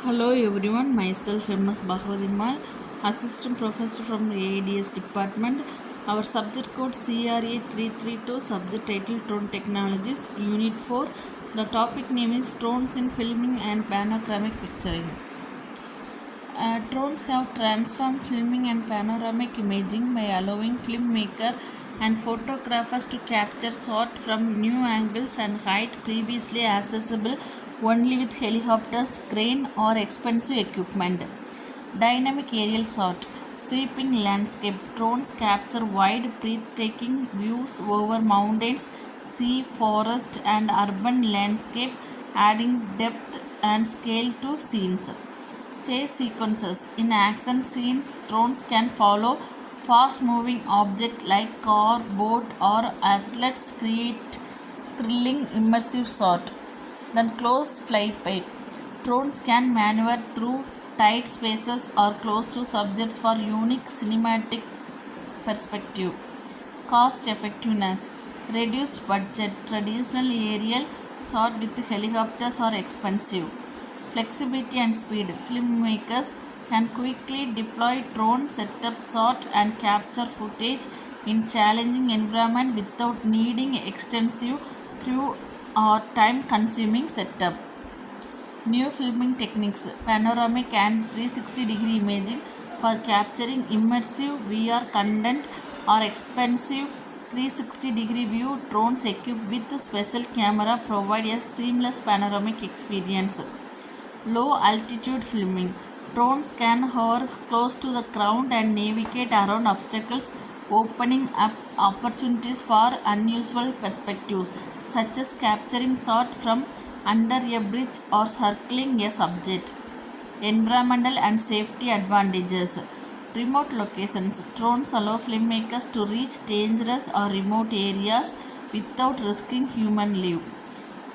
Hello everyone, myself MS Bhagavadimal, Assistant Professor from AIDS Department. Our subject code CRA 332, subject title Drone Technologies, Unit-4. The topic name is Drones in Filming and Panoramic Picturing. Drones have transformed filming and panoramic imaging by allowing filmmaker and photographers to capture shots from new angles and height previously accessible only with helicopters, crane or expensive equipment. Dynamic aerial shot. Sweeping landscape. Drones capture wide, breathtaking views over mountains, sea, forest and urban landscape, adding depth and scale to scenes. Chase sequences. In action scenes, drones can follow fast moving objects like car, boat or athletes, create thrilling immersive shot. Then close flyby. Drones can maneuver through tight spaces or close to subjects for unique cinematic perspective. Cost effectiveness. Reduced budget. Traditional aerial shot with helicopters are expensive. Flexibility and speed. Filmmakers can quickly deploy drone, set up shot and capture footage in challenging environment without needing extensive crew or time consuming setup. New filming techniques. Panoramic and 360-degree imaging for capturing immersive VR content or expensive 360-degree view. Drones equipped with special camera provide a seamless panoramic experience. Low altitude filming. Drones can hover close to the ground and navigate around obstacles, opening up opportunities for unusual perspectives, such as capturing shots from under a bridge or circling a subject. Environmental and safety advantages. Remote locations. Drones allow filmmakers to reach dangerous or remote areas without risking human life.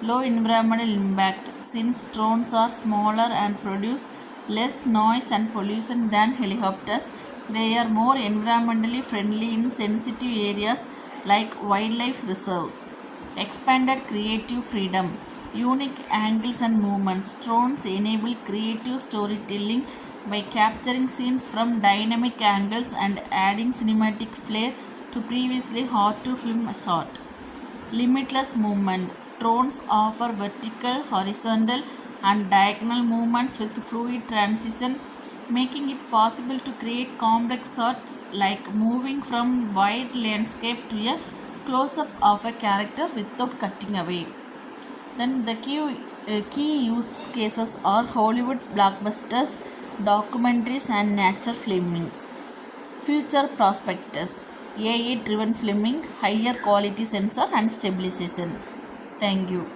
Low environmental impact. Since drones are smaller and produce less noise and pollution than helicopters, they are more environmentally friendly in sensitive areas like wildlife reserve. Expanded creative freedom. Unique angles and movements. Drones enable creative storytelling by capturing scenes from dynamic angles and adding cinematic flair to previously hard to film shot. Limitless movement. Drones offer vertical, horizontal and diagonal movements with fluid transition, making it possible to create complex shots like moving from wide landscape to a close-up of a character without cutting away. Then the key use cases are Hollywood blockbusters, documentaries and nature filming. Future prospectus. AI driven filming, higher quality sensor and stabilization. Thank you.